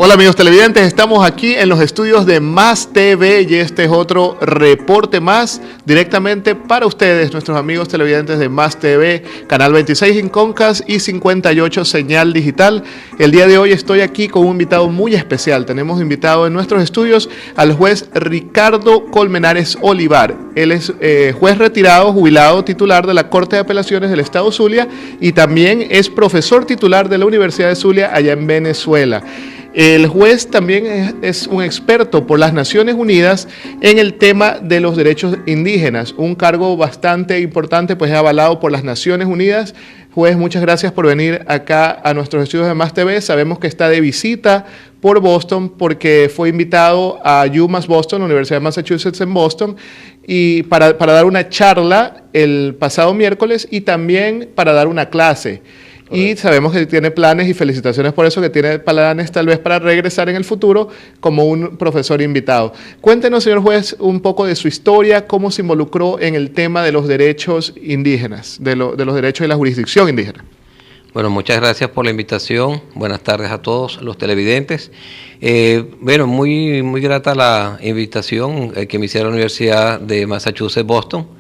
Hola amigos televidentes, estamos aquí en los estudios de Más TV y este es otro reporte más directamente para ustedes, nuestros amigos televidentes de Más TV, Canal 26 en Concas y 58 Señal Digital. El día de hoy estoy aquí con un invitado muy especial. Tenemos invitado en nuestros estudios al juez Ricardo Colmenares Olivar. Él es juez retirado, jubilado, titular de la Corte de Apelaciones del Estado Zulia y también es profesor titular de la Universidad de Zulia allá en Venezuela. El juez también es un experto por las Naciones Unidas en el tema de los derechos indígenas, un cargo bastante importante, pues es avalado por las Naciones Unidas. Juez, muchas gracias por venir acá a nuestros estudios de Más TV. Sabemos que está de visita por Boston porque fue invitado a UMass Boston, la Universidad de Massachusetts en Boston, y para dar una charla el pasado miércoles y también para dar una clase. Y sabemos que tiene planes, y felicitaciones por eso, que tiene planes tal vez para regresar en el futuro como un profesor invitado. Cuéntenos, señor juez, un poco de su historia, cómo se involucró en el tema de los derechos indígenas, de los derechos de la jurisdicción indígena. Bueno, muchas gracias por la invitación. Buenas tardes a todos los televidentes. Bueno, muy grata la invitación que me hicieron la Universidad de Massachusetts, Boston,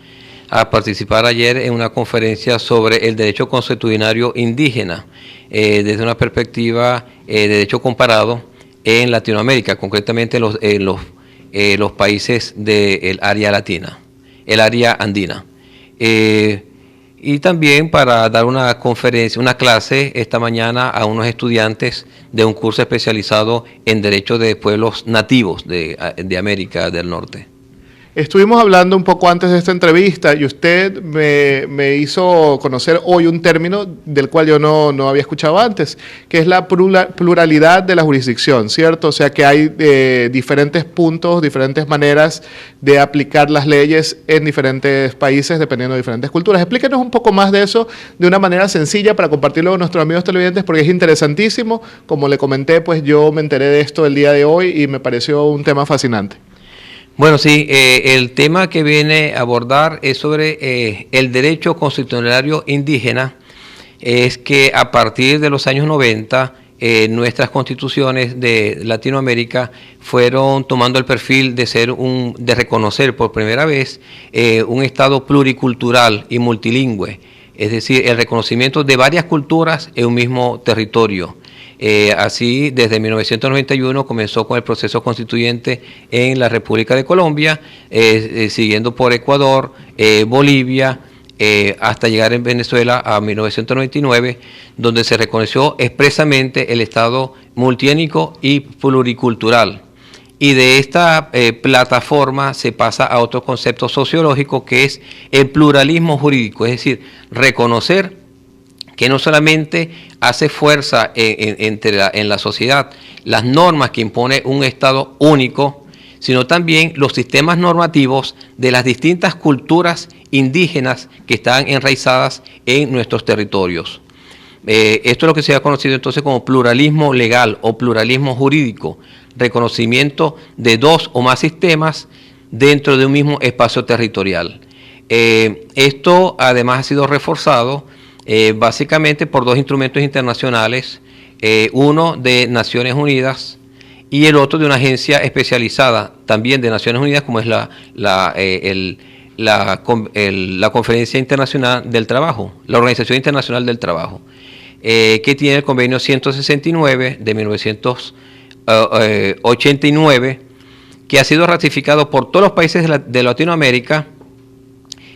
a participar ayer en una conferencia sobre el derecho consuetudinario indígena desde una perspectiva de derecho comparado en Latinoamérica, concretamente en los países del área latina, el área andina. Y también para dar una conferencia, una clase esta mañana a unos estudiantes de un curso especializado en derechos de pueblos nativos de América del Norte. Estuvimos hablando un poco antes de esta entrevista y usted me hizo conocer hoy un término del cual yo no había escuchado antes, que es la pluralidad de la jurisdicción, ¿cierto? O sea que hay diferentes puntos, diferentes maneras de aplicar las leyes en diferentes países dependiendo de diferentes culturas. Explíquenos un poco más de eso de una manera sencilla para compartirlo con nuestros amigos televidentes porque es interesantísimo. Como le comenté, pues yo me enteré de esto el día de hoy y me pareció un tema fascinante. Bueno, sí, el tema que viene a abordar es sobre el derecho consuetudinario indígena. Es que a partir de los años 90, nuestras constituciones de Latinoamérica fueron tomando el perfil de reconocer por primera vez un Estado pluricultural y multilingüe, es decir, el reconocimiento de varias culturas en un mismo territorio. Así, desde 1991 comenzó con el proceso constituyente en la República de Colombia, siguiendo por Ecuador, Bolivia, hasta llegar en Venezuela a 1999, donde se reconoció expresamente el Estado multiétnico y pluricultural. Y de esta plataforma se pasa a otro concepto sociológico que es el pluralismo jurídico, es decir, reconocer que no solamente hace fuerza en la sociedad las normas que impone un Estado único, sino también los sistemas normativos de las distintas culturas indígenas que están enraizadas en nuestros territorios. Esto es lo que se ha conocido entonces como pluralismo legal o pluralismo jurídico, reconocimiento de dos o más sistemas dentro de un mismo espacio territorial. Esto además ha sido reforzado básicamente por dos instrumentos internacionales, uno de Naciones Unidas y el otro de una agencia especializada también de Naciones Unidas, como es la Conferencia Internacional del Trabajo, la Organización Internacional del Trabajo, que tiene el convenio 169 de 1989, que ha sido ratificado por todos los países de Latinoamérica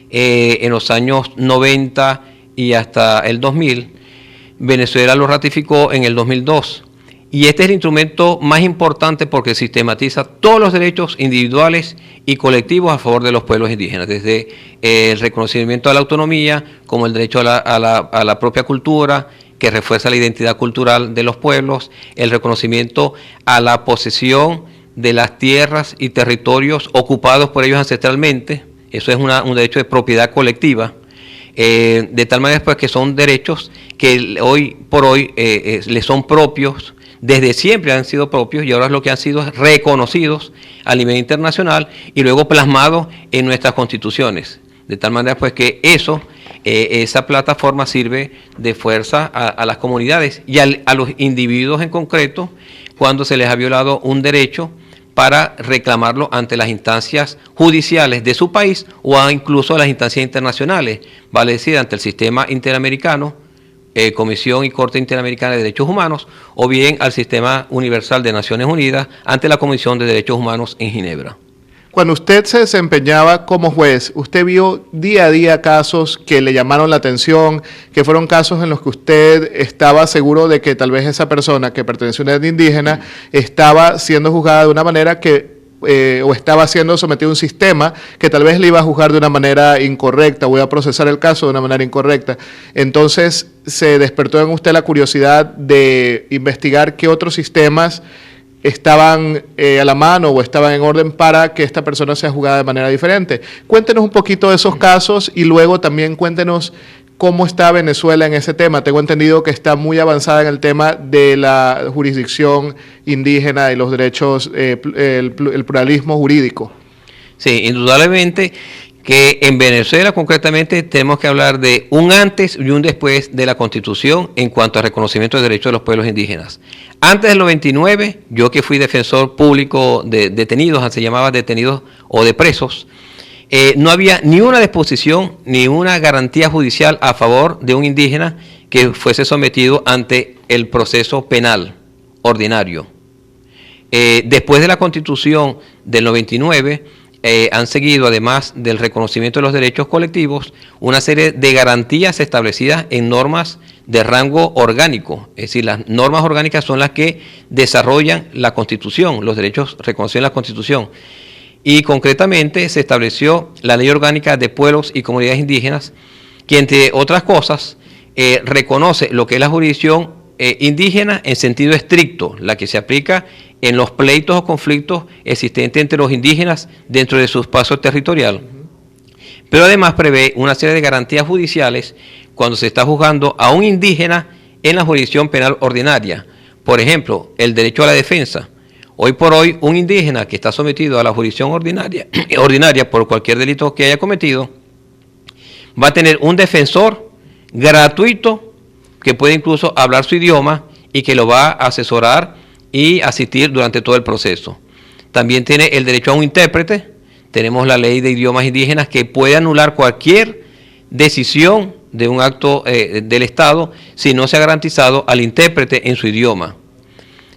en los años 90 y hasta el 2000. Venezuela lo ratificó en el 2002. Y este es el instrumento más importante porque sistematiza todos los derechos individuales y colectivos a favor de los pueblos indígenas, desde el reconocimiento a la autonomía, como el derecho a la propia cultura, que refuerza la identidad cultural de los pueblos, el reconocimiento a la posesión de las tierras y territorios ocupados por ellos ancestralmente. Eso es un derecho de propiedad colectiva. De tal manera pues que son derechos que hoy por hoy les son propios, desde siempre han sido propios y ahora lo que han sido reconocidos a nivel internacional y luego plasmados en nuestras constituciones. De tal manera pues que esa plataforma sirve de fuerza a las comunidades y a los individuos en concreto cuando se les ha violado un derecho para reclamarlo ante las instancias judiciales de su país o incluso a las instancias internacionales, vale decir, ante el sistema interamericano, Comisión y Corte Interamericana de Derechos Humanos, o bien al Sistema Universal de Naciones Unidas ante la Comisión de Derechos Humanos en Ginebra. Cuando usted se desempeñaba como juez, ¿usted vio día a día casos que le llamaron la atención, que fueron casos en los que usted estaba seguro de que tal vez esa persona que pertenecía a una etnia indígena estaba siendo juzgada de una manera que o estaba siendo sometido a un sistema que tal vez le iba a juzgar de una manera incorrecta, o iba a procesar el caso de una manera incorrecta? Entonces se despertó en usted la curiosidad de investigar qué otros sistemas estaban a la mano o estaban en orden para que esta persona sea juzgada de manera diferente. Cuéntenos un poquito de esos casos y luego también cuéntenos cómo está Venezuela en ese tema. Tengo entendido que está muy avanzada en el tema de la jurisdicción indígena y los derechos, el pluralismo jurídico. Sí, indudablemente que en Venezuela concretamente tenemos que hablar de un antes y un después de la Constitución en cuanto a reconocimiento de derechos de los pueblos indígenas. Antes del 99, yo que fui defensor público de detenidos, se llamaba detenidos o de presos, no había ni una disposición ni una garantía judicial a favor de un indígena que fuese sometido ante el proceso penal ordinario. Después de la Constitución del 99, han seguido, además del reconocimiento de los derechos colectivos, una serie de garantías establecidas en normas de rango orgánico. Es decir, las normas orgánicas son las que desarrollan la Constitución, los derechos reconocidos en la Constitución. Y concretamente se estableció la Ley Orgánica de Pueblos y Comunidades Indígenas, que entre otras cosas reconoce lo que es la jurisdicción indígena en sentido estricto, la que se aplica en los pleitos o conflictos existentes entre los indígenas dentro de su espacio territorial. Pero además prevé una serie de garantías judiciales cuando se está juzgando a un indígena en la jurisdicción penal ordinaria. Por ejemplo, el derecho a la defensa. Hoy por hoy, un indígena que está sometido a la jurisdicción ordinaria por cualquier delito que haya cometido, va a tener un defensor gratuito que puede incluso hablar su idioma y que lo va a asesorar y asistir durante todo el proceso. También tiene el derecho a un intérprete. Tenemos la ley de idiomas indígenas que puede anular cualquier decisión de un acto del Estado si no se ha garantizado al intérprete en su idioma.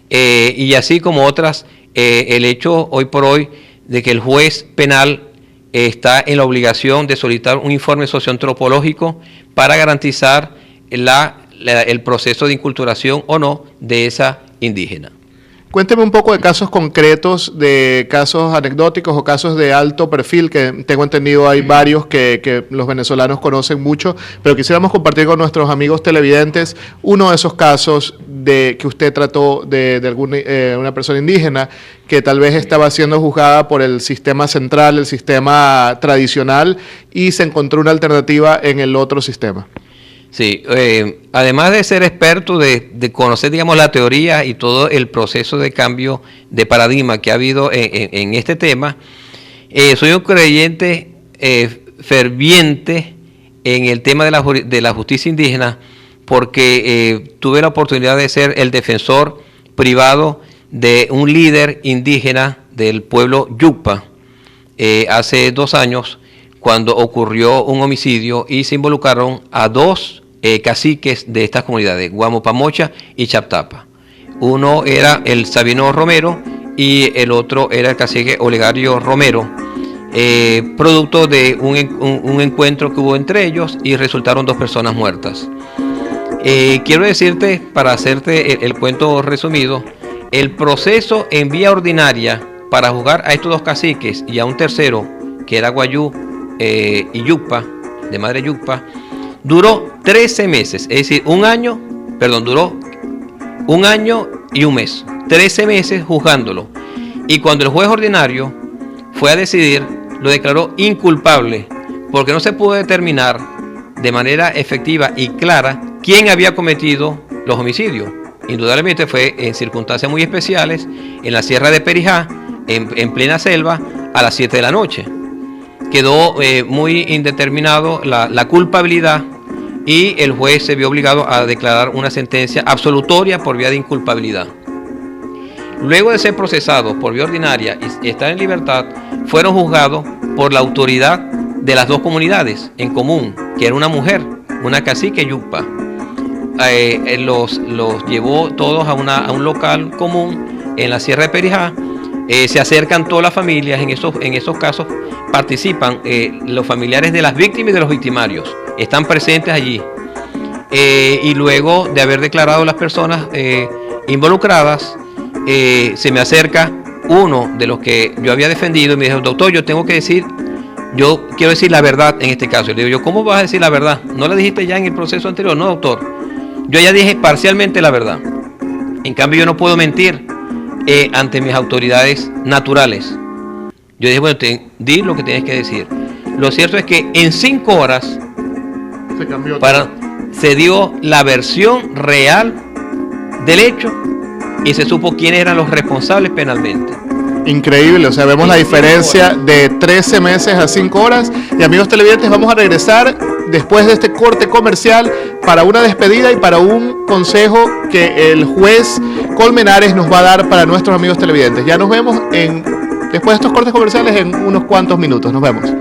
Y así como otras, el hecho hoy por hoy de que el juez penal está en la obligación de solicitar un informe socioantropológico para garantizar el proceso de inculturación o no de esa indígena. Cuénteme un poco de casos concretos, de casos anecdóticos o casos de alto perfil, que tengo entendido hay varios que los venezolanos conocen mucho, pero quisiéramos compartir con nuestros amigos televidentes uno de esos casos que usted trató de una persona indígena que tal vez estaba siendo juzgada por el sistema central, el sistema tradicional, y se encontró una alternativa en el otro sistema. Sí, además de ser experto, de conocer, digamos, la teoría y todo el proceso de cambio de paradigma que ha habido en este tema, soy un creyente ferviente en el tema de la justicia indígena, porque tuve la oportunidad de ser el defensor privado de un líder indígena del pueblo Yucpa hace 2 años, cuando ocurrió un homicidio y se involucraron a 2 caciques de estas comunidades, Guamopamocha y Chaptapa. Uno era el Sabino Romero y el otro era el cacique Olegario Romero, producto de un encuentro que hubo entre ellos y resultaron 2 personas muertas. Quiero decirte, para hacerte el cuento resumido, el proceso en vía ordinaria para juzgar a estos 2 caciques y a un tercero, que era Guayú y Yucpa, de madre Yucpa, duró 13 meses, es decir, duró 1 año y 1 mes, 13 meses juzgándolo. Y cuando el juez ordinario fue a decidir, lo declaró inculpable, porque no se pudo determinar de manera efectiva y clara quién había cometido los homicidios. Indudablemente fue en circunstancias muy especiales, en la sierra de Perijá, en plena selva, a las 7 de la noche. Quedó muy indeterminado la culpabilidad y el juez se vio obligado a declarar una sentencia absolutoria por vía de inculpabilidad. luego de ser procesados por vía ordinaria y estar en libertad, fueron juzgados por la autoridad de las dos comunidades en común, que era una mujer, una cacique yucpa. Los llevó todos a un local común en la Sierra de Perijá. Se acercan todas las familias, en esos casos participan los familiares de las víctimas y de los victimarios, están presentes allí. Y luego de haber declarado las personas involucradas, se me acerca uno de los que yo había defendido y me dijo: doctor, yo quiero decir la verdad en este caso. Le digo yo: ¿cómo vas a decir la verdad? ¿No la dijiste ya en el proceso anterior? No, doctor, yo ya dije parcialmente la verdad. En cambio, yo no puedo mentir ante mis autoridades naturales. Yo dije: bueno, di lo que tienes que decir. Lo cierto es que en 5 horas se dio la versión real del hecho y se supo quiénes eran los responsables penalmente. Increíble, o sea, vemos la diferencia de 13 meses a 5 horas. Y amigos televidentes, vamos a regresar después de este corte comercial para una despedida y para un consejo que el juez Colmenares nos va a dar para nuestros amigos televidentes. Ya nos vemos después de estos cortes comerciales en unos cuantos minutos. Nos vemos.